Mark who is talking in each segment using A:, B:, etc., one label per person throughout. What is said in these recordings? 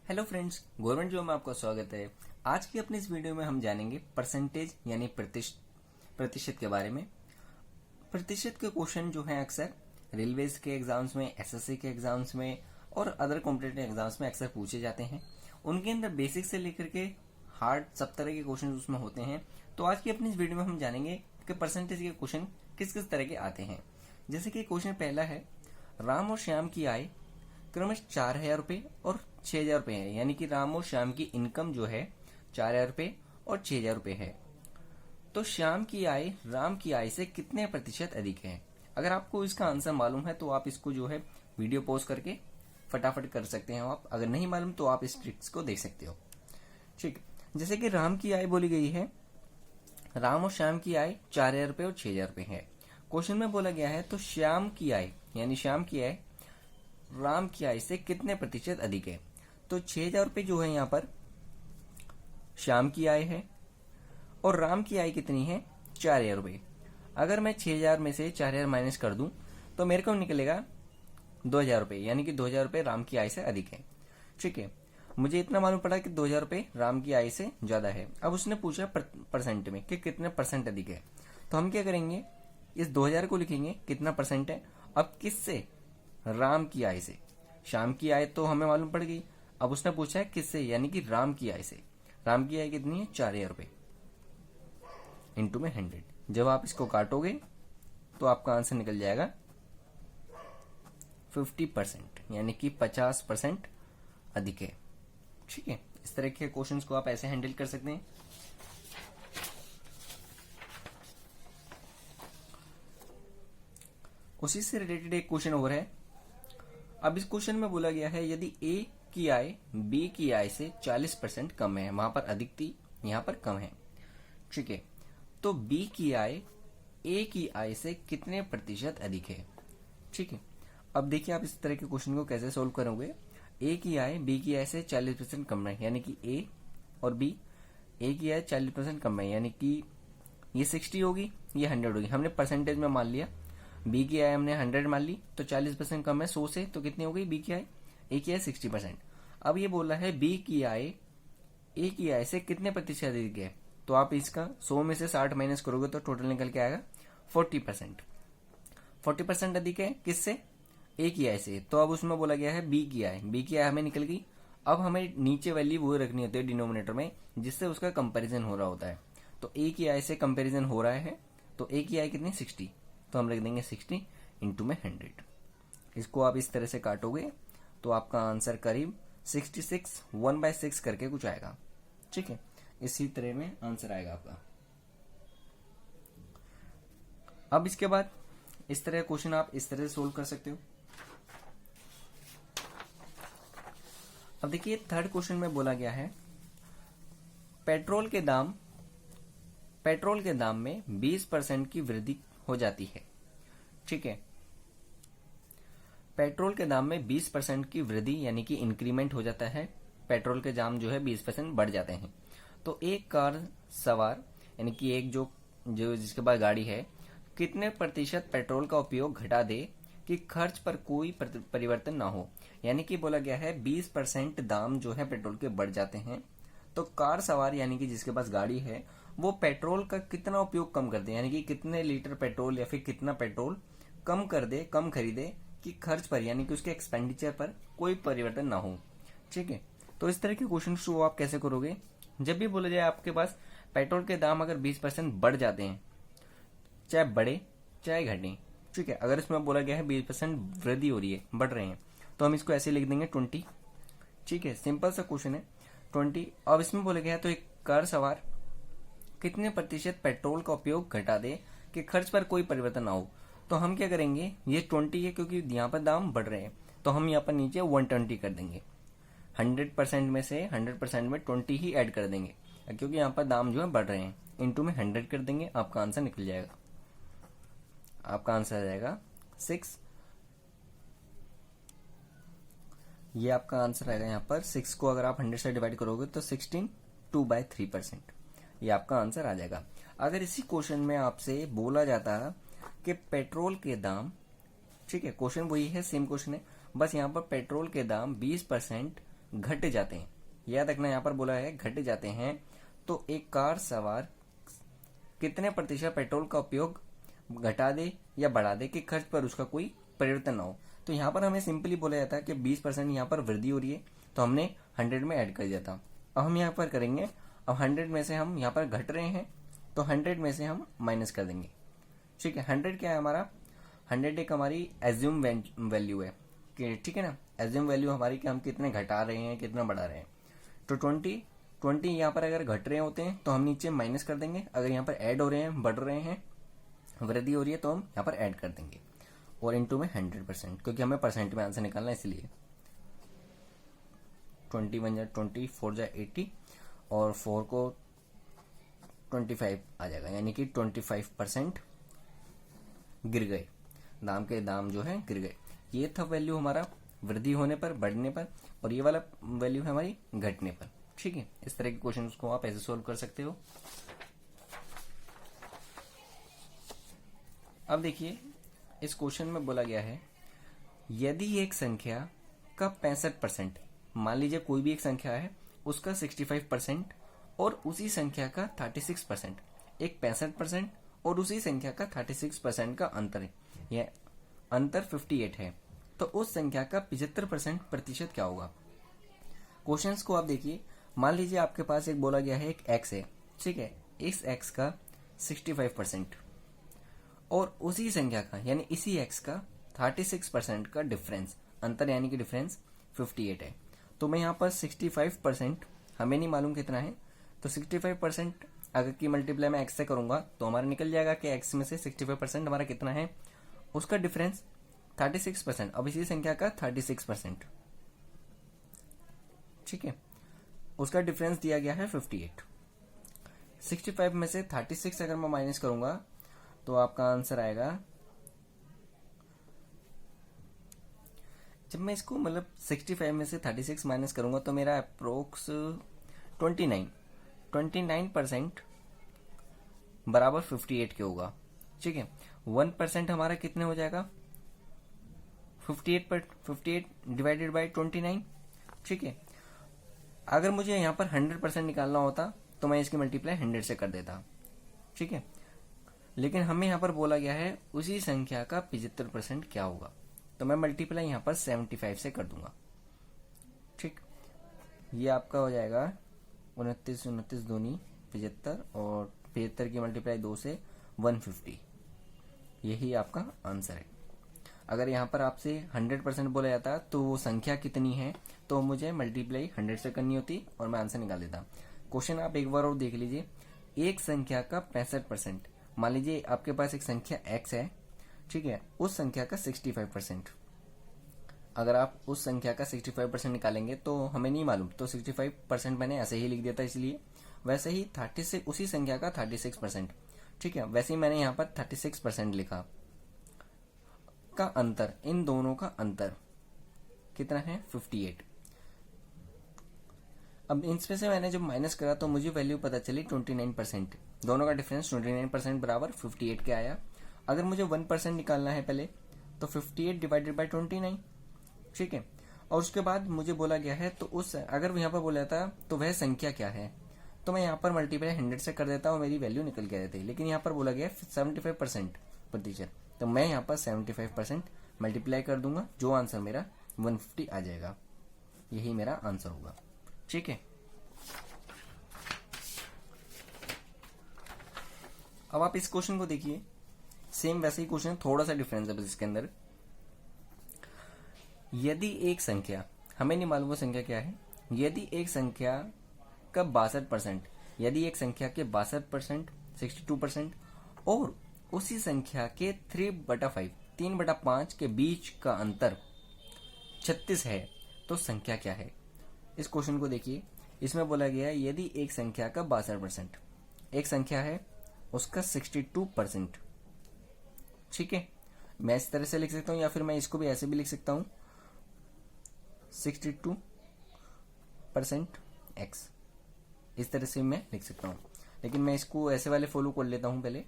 A: Hello friends, government job में आपका स्वागत है। आज की अपनी इस वीडियो में हम जानेंगे परसेंटेज यानी प्रतिशत के बारे में। प्रतिशत के क्वेश्चन जो हैं अक्सर रेलवेज के एग्जाम्स में, एसएससी के एग्जाम्स में और अदर कॉम्पिटेटिव एग्जाम्स में अक्सर पूछे जाते हैं। उनके अंदर बेसिक से लेकर के हार्ड सब तरह के क्वेश्चन उसमें होते हैं। तो आज की अपनी इस वीडियो में हम जानेंगे कि परसेंटेज के क्वेश्चन किस किस तरह के आते हैं। जैसे कि क्वेश्चन पहला है, राम और श्याम की आय क्रमश 4,000 रुपए और 6,000 रुपए है, यानी कि राम और श्याम की इनकम जो है 4,000 रुपए और 6,000 रुपए है। तो श्याम की आय राम की आय से कितने प्रतिशत अधिक है? अगर आपको इसका आंसर मालूम है तो आप इसको जो है वीडियो पॉज करके फटाफट कर सकते हैं आप। अगर नहीं मालूम तो आप इस ट्रिक्स को देख सकते हो। ठीक, जैसे कि राम की आय बोली गई है, राम और श्याम की आय 4,000 रुपए और 6,000 रुपए है। क्वेश्चन में बोला गया है तो श्याम की आय यानी श्याम की आय राम की आय से कितने प्रतिशत अधिक है? तो 6,000 रुपए जो है यहाँ पर श्याम की आय है और राम की आय कितनी है? 4,000 रुपए। अगर मैं 6,000 में से 4,000 माइनस कर दूं तो मेरे को निकलेगा 2,000 रुपए, यानी कि 2,000 रुपए राम की आय से अधिक है। ठीक है, मुझे इतना मालूम पड़ा कि 2,000 रुपए राम की आय से ज्यादा है। अब उसने पूछा परसेंट में कि कितने परसेंट अधिक है। तो हम क्या करेंगे, इस 2,000 को लिखेंगे कितना परसेंट है। अब किससे? राम की आय से। श्याम की आय तो हमें मालूम पड़ गई, अब उसने पूछा है किससे, यानी कि राम की आय से। राम की आय कितनी है? 4,000 रुपए इंटू में 100। जब आप इसको काटोगे तो आपका आंसर निकल जाएगा 50%, यानी कि 50% अधिक है। ठीक है, इस तरह के क्वेश्चंस को आप ऐसे हैंडल कर सकते हैं। उसी से रिलेटेड एक क्वेश्चन और है। अब इस क्वेश्चन में बोला गया है, यदि ए की आय बी की आय से 40% कम है, वहां पर अधिक थी, यहां पर कम है। ठीक है, तो बी की आय ए की आय से कितने प्रतिशत अधिक है? ठीक है, अब देखिए आप इस तरह के क्वेश्चन को कैसे सोल्व करोगे। ए की आय बी की आय से 40% कम है, यानी कि ए और बी, ए की आय 40% कम है, यानी कि ये 60 होगी, ये 100 होगी। हमने परसेंटेज में मान लिया, बी की आय हमने 100 मान ली, तो 40% कम है 100 से, तो कितनी हो गई बी की आय? ए की आय 60%। अब ये बोला है बी की आय ए की आय से कितने प्रतिशत अधिक है? तो आप इसका 100 में से 60 माइनस करोगे तो टोटल निकल के आएगा 40%। 40% अधिक है किससे? ए की आय से। तो अब उसमें बोला गया है बी की आय, बी की आय हमें निकल गई। अब हमें नीचे वैल्यू वो रखनी होती है डिनोमिनेटर में, जिससे उसका कंपेरिजन हो रहा होता है। तो ए की आय से कंपेरिजन हो रहा है, तो ए की आय कितनी? 60, तो हम रख देंगे 60 इंटू में 100। इसको आप इस तरह से काटोगे तो आपका आंसर करीब 66 1/6 करके कुछ आएगा। ठीक है, इसी तरह में आंसर आएगा आपका। अब इसके बाद इस तरह क्वेश्चन आप इस तरह से सोल्व कर सकते हो। अब देखिए थर्ड क्वेश्चन में बोला गया है, पेट्रोल के दाम में 20% की वृद्धि हो जाती है। ठीक है, पेट्रोल के दाम में 20% की वृद्धि यानी कि इंक्रीमेंट हो जाता है। पेट्रोल के दाम जो है 20% बढ़ जाते हैं। तो एक कार सवार यानी कि एक जो जिसके पास गाड़ी है, कितने प्रतिशत पेट्रोल का उपयोग घटा दे कि खर्च पर कोई परिवर्तन ना हो। यानी कि बोला गया है 20% दाम जो है पेट्रोल के बढ़ जाते हैं, तो कार सवार यानी कि जिसके पास गाड़ी है वो पेट्रोल का कितना उपयोग कम कर दे, यानी कि कितने लीटर पेट्रोल या फिर कितना पेट्रोल कम कर दे, कम खरीदे कि खर्च पर यानी कि उसके एक्सपेंडिचर पर कोई परिवर्तन ना हो। ठीक है, तो इस तरह के क्वेश्चन को आप कैसे करोगे? जब भी बोला जाए आपके पास पेट्रोल के दाम अगर 20% बढ़ जाते हैं, चाहे बढ़े चाहे घटे, ठीक है, अगर इसमें बोला गया है 20% वृद्धि हो रही है, बढ़ रहे हैं, तो हम इसको ऐसे लिख देंगे 20। ठीक है, सिंपल सा क्वेश्चन है 20। अब इसमें बोला गया है तो एक कार सवार कितने प्रतिशत पेट्रोल का उपयोग घटा दे कि खर्च पर कोई परिवर्तन ना हो। तो हम क्या करेंगे, ये 20 है क्योंकि यहाँ पर दाम बढ़ रहे हैं, तो हम यहाँ पर नीचे 120 कर देंगे। 100% में से 100% में 20 ही ऐड कर देंगे क्योंकि यहाँ पर दाम जो है बढ़ रहे हैं। इंटू में 100 कर देंगे, आपका आंसर निकल जाएगा। आपका आंसर आ जाएगा 6। ये आपका आंसर आएगा यहाँ पर 6 को अगर आप 100 से डिवाइड करोगे तो 16 2/3%। ये आपका आंसर आ जाएगा। अगर इसी क्वेश्चन में आपसे बोला जाता कि पेट्रोल के दाम, ठीक है, क्वेश्चन वही है, सेम क्वेश्चन है, बस यहाँ पर पेट्रोल के दाम 20% घट जाते हैं, याद रखना यहाँ पर बोला है घट जाते हैं, तो एक कार सवार कितने प्रतिशत पेट्रोल का उपयोग घटा दे या बढ़ा दे कि खर्च पर उसका कोई परिवर्तन ना हो। तो यहाँ पर हमें सिंपली बोला जाता है कि 20% यहाँ पर वृद्धि हो रही है, तो हमने 100 में ऐड कर दिया था। अब हम यहाँ पर करेंगे, अब 100 में से हम यहाँ पर घट रहे हैं तो 100 में से हम माइनस कर देंगे। ठीक है, 100 क्या है हमारा, 100 एक हमारी एज्यूम वैल्यू है कि ठीक है ना, एज्यूम वैल्यू हमारी कि हम कितने घटा रहे हैं कितना बढ़ा रहे हैं। तो 20 यहाँ पर अगर घट रहे होते हैं तो हम नीचे माइनस कर देंगे, अगर यहाँ पर ऐड हो रहे हैं बढ़ रहे हैं वृद्धि हो रही है तो हम यहाँ पर ऐड कर देंगे, और इनटू में 100%, क्योंकि हमें परसेंट में आंसर निकालना है इसलिए। 21 जा 20, 4 जा 80 और 4 को 25 आ जाएगा, यानी कि 25% गिर गए, दाम के दाम जो है गिर गए। ये था वैल्यू हमारा वृद्धि होने पर, बढ़ने पर, और ये वाला वैल्यू है हमारी घटने पर। ठीक है, इस तरह के क्वेश्चन को आप ऐसे सोल्व कर सकते हो। अब देखिए इस क्वेश्चन में बोला गया है यदि एक संख्या का 65%, मान लीजिए कोई भी एक संख्या है उसका 65% और उसी संख्या का 36%, एक 65% और उसी संख्या का 36% का अंतर है, यह अंतर 58 है, तो उस संख्या का 75% प्रतिशत क्या होगा। क्वेश्चंस को आप देखिए, मान लीजिए आपके पास एक बोला गया है एक x है, ठीक है, इस x का 65% और उसी संख्या का यानी इसी x का 36% का डिफरेंस, अंतर यानी कि डिफरेंस 58 है। तो मैं यहाँ पर 65%, हमें नहीं मालूम कितना है, तो 65% अगर की मल्टीप्लाई मैं x से करूंगा तो हमारा निकल जाएगा कि x में से 65% हमारा कितना है, उसका डिफरेंस 36%, अब इसी संख्या का 36%, ठीक है, उसका डिफरेंस दिया गया है 58। 65 में से 36 अगर मैं माइनस करूंगा तो आपका आंसर आएगा, जब मैं इसको मतलब 65 में से 36 माइनस करूंगा तो मेरा अप्रोक्स 29% बराबर 58 के होगा। ठीक है, 1% हमारा कितने हो जाएगा, 58 डिवाइडेड बाई 29। ठीक है, अगर मुझे यहाँ पर 100% निकालना होता तो मैं इसकी मल्टीप्लाई 100 से कर देता। ठीक है, लेकिन हमें यहाँ पर बोला गया है उसी संख्या का 75% क्या होगा, तो मैं मल्टीप्लाई यहाँ पर 75 से कर दूंगा। ठीक, ये आपका हो जाएगा 29 दूनी 75 और 75 की मल्टीप्लाई 2 से 150, यही आपका आंसर है। अगर यहाँ पर आपसे 100% बोला जाता तो वो संख्या कितनी है तो मुझे मल्टीप्लाई 100 से करनी होती और मैं आंसर निकाल देता। क्वेश्चन आप एक बार और देख लीजिए, एक संख्या का 65%, मान लीजिए आपके पास एक संख्या x है, ठीक है, उस संख्या का 65%, अगर आप उस संख्या का 65% निकालेंगे तो हमें नहीं मालूम, तो 65% मैंने ऐसे ही लिख दिया था, इसलिए वैसे ही 36 उसी संख्या का 36%, ठीक है, वैसे ही मैंने यहाँ पर 36% लिखा। का अंतर, इन दोनों का अंतर कितना है, 58। अब इनमें से मैंने जब माइनस करा तो मुझे वैल्यू पता चली 29%, दोनों का डिफरेंस 29% बराबर 58 के आया। अगर मुझे 1% निकालना है पहले तो 58 डिवाइडेड बाई 29, ठीक है, और उसके बाद मुझे बोला गया है तो उस अगर यहाँ पर बोला था तो वह संख्या क्या है, तो मैं यहाँ पर मल्टीप्लाई 100 से कर देता हूँ, मेरी वैल्यू निकल के आती है। लेकिन यहाँ पर बोला गया 75% प्रतिशत, तो मैं यहाँ पर 75% मल्टीप्लाई कर दूंगा, जो आंसर मेरा 150 आ जाएगा, यही मेरा आंसर होगा। ठीक है, अब आप इस क्वेश्चन को देखिए, सेम वैसे ही क्वेश्चन, थोड़ा सा डिफरेंस है बस इसके अंदर। यदि एक संख्या, हमें नहीं मालूम वो संख्या क्या है, यदि एक संख्या का 62%, यदि एक संख्या के 62%, 62% और उसी संख्या के 3/5 के बीच का अंतर 36 है, तो संख्या क्या है। इस क्वेश्चन को देखिए, इसमें बोला गया है यदि एक संख्या का 62%, एक संख्या है उसका 62%, ठीक है, मैं इस तरह से लिख सकता हूं या फिर मैं इसको भी ऐसे भी लिख सकता हूं 62% x, इस तरह से मैं लिख सकता हूं, लेकिन मैं इसको ऐसे वाले फॉलो कर लेता हूं पहले।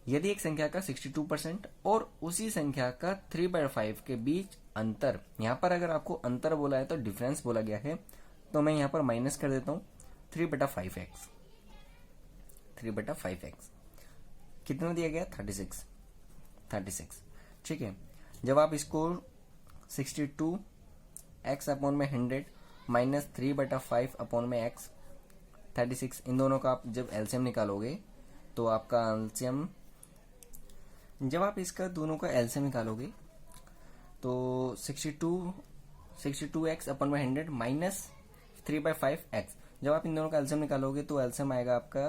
A: यदि एक संख्या का 62% और उसी संख्या का 3/5 के बीच अंतर, यहाँ पर अगर आपको अंतर बोला है तो डिफरेंस बोला गया है, तो मैं यहाँ पर माइनस कर देता हूँ 3/5x। 3/5x कितना दिया गया? 36। ठीक है, जब आप इसको 62x अपॉन में 100 माइनस 3/5 अपॉन में x 36, इन दोनों का आप जब एलसीएम निकालोगे तो आपका एलसीएम, जब आप इसका दोनों का एलसीएम निकालोगे तो 62x अपॉन में 100 माइनस 3/5x, जब आप इन दोनों का एलसीएम निकालोगे तो एलसीएम आएगा आपका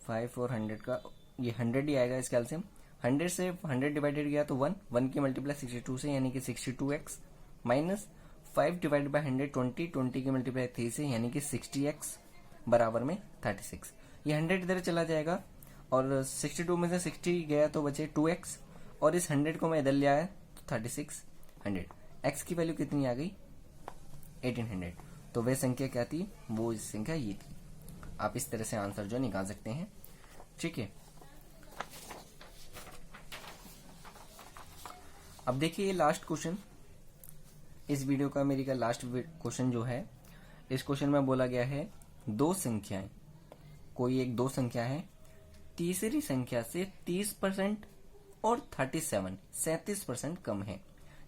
A: 5 और 100 का, ये 100 ही आएगा इसका एलसीएम। 100 से 100 डिवाइडेड गया तो 1 की मल्टीप्लाई 62 से यानी कि 62x माइनस 5 डिवाइडेड बाय 100 20 की मल्टीप्लाई 3 से यानी कि 60x बराबर में 36। ये 100 इधर चला जाएगा और 62 में से 60 गया तो बचे 2x, और इस 100 को मैं इधर ले आया तो 36 100। x की वैल्यू कितनी आ गई? 1800। तो वह संख्या क्या थी? वो इस संख्या ये थी। आप इस तरह से आंसर जो निकाल सकते हैं। ठीक है, अब देखिए ये लास्ट क्वेश्चन, इस वीडियो का मेरी का लास्ट क्वेश्चन जो है, इस क्वेश्चन में बोला गया है दो संख्याएं, कोई एक दो संख्या है, तीसरी संख्या से 30% और 37% कम है।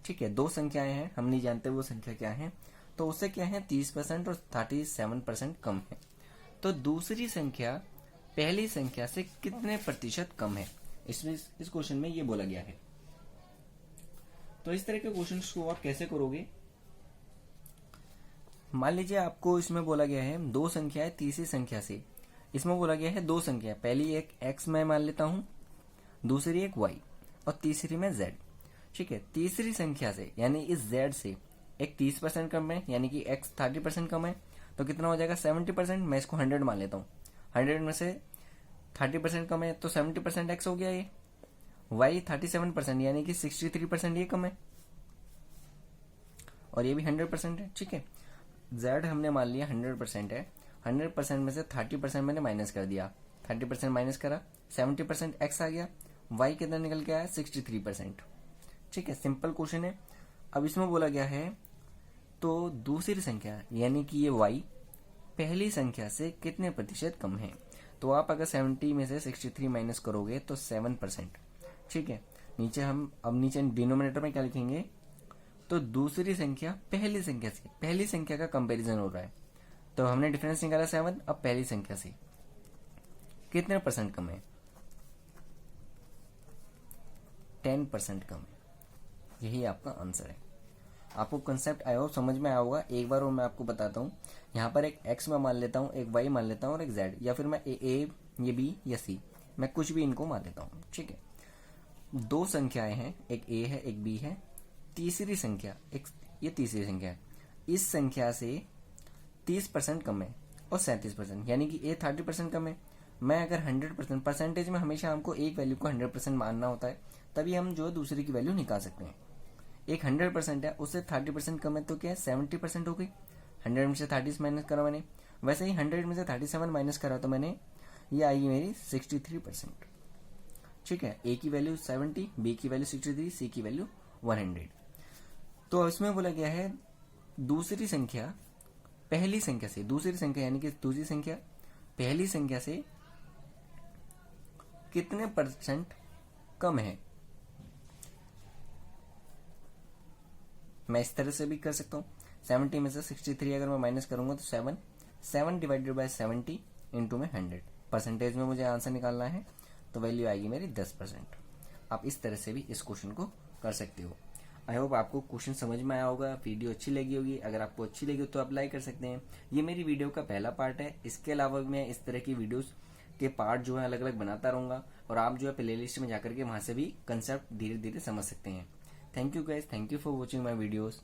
A: ठीक है, दो संख्याएं हैं, हम नहीं जानते वो संख्या क्या है, तो उससे क्या है 30% और 37% कम है। तो दूसरी संख्या पहली संख्या से कितने प्रतिशत कम है, इसमें इस क्वेश्चन में ये बोला गया है। तो इस तरह के क्वेश्चन को आप कैसे करोगे? मान लीजिए आपको इसमें बोला गया है दो संख्या है तीसरी संख्या से, इसमें बोला गया है दो संख्या, पहली एक x मैं मान लेता हूं, दूसरी एक y और तीसरी में z। ठीक है, तीसरी संख्या से यानी इस z से एक 30% कम है, यानी कि x 30% कम है, तो कितना हो जाएगा 70%। मैं इसको 100 मान लेता हूँ, 100 में से 30% कम है तो 70% x हो गया, ये y 37% यानी कि 63% ये कम है, और ये भी 100% है। ठीक है, z हमने मान लिया 100% है, 100% में से 30% मैंने माइनस कर दिया, 30% माइनस करा 70% x आ गया, y कितना निकल के आया 63%। ठीक है, सिंपल क्वेश्चन है। अब इसमें बोला गया है तो दूसरी संख्या यानी कि ये y पहली संख्या से कितने प्रतिशत कम है, तो आप अगर 70 में से 63 माइनस करोगे तो 7%। ठीक है, नीचे हम अब नीचे डिनोमिनेटर में क्या लिखेंगे, तो दूसरी संख्या पहली संख्या से, पहली संख्या का कंपैरिजन हो रहा है, तो हमने डिफरेंस निकाला 7, अब पहली संख्या से कितने परसेंट कम है, 10% कम है। यही आपका आंसर है। आपको कंसेप्ट आया हो, समझ में आया होगा। एक बार और मैं आपको बताता हूँ, यहाँ पर एक x मैं मान लेता हूँ, एक y मान लेता हूँ और एक z, या फिर मैं a ये b या c, मैं कुछ भी इनको मान लेता हूँ। ठीक है, दो संख्याएं हैं, एक a है एक b है, तीसरी संख्या एक, ये तीसरी संख्या है, इस संख्या से 30% कम है और 37%, यानी कि a 30% कम है। मैं अगर 100% परसेंटेज में हमेशा हमको एक वैल्यू को 100% मानना होता है, तभी हम जो है दूसरे की वैल्यू निकाल सकते हैं। एक 100% है, उससे 30% कम है तो क्या है 70% हो गई। 100 में से 30 माइनस करा मैंने, वैसे ही 100 में से 37 माइनस करा तो मैंने ये आई मेरी 63%। ठीक है, a की वैल्यू 70, b की वैल्यू 63, c की वैल्यू 100। तो इसमें बोला गया है दूसरी संख्या पहली संख्या से, दूसरी संख्या यानी कि दूसरी संख्या पहली संख्या से कितने परसेंट कम है। मैं इस तरह से भी कर सकता हूँ, 70 में से 63 अगर मैं माइनस करूंगा तो 7 डिवाइडेड बाय 70 इंटू में 100, परसेंटेज में मुझे आंसर निकालना है, तो वैल्यू आएगी मेरी 10%। आप इस तरह से भी इस क्वेश्चन को कर सकते हो। आई होप आपको क्वेश्चन समझ में आया होगा, वीडियो अच्छी लगी होगी। अगर आपको अच्छी लगी तो आप लाइक कर सकते हैं। ये मेरी वीडियो का पहला पार्ट है, इसके अलावा मैं इस तरह की वीडियोस के पार्ट जो है अलग अलग बनाता रहूंगा, और आप जो है प्ले लिस्ट में जाकर के वहां से भी कंसेप्ट धीरे धीरे समझ सकते हैं। Thank you guys, thank you for watching my videos.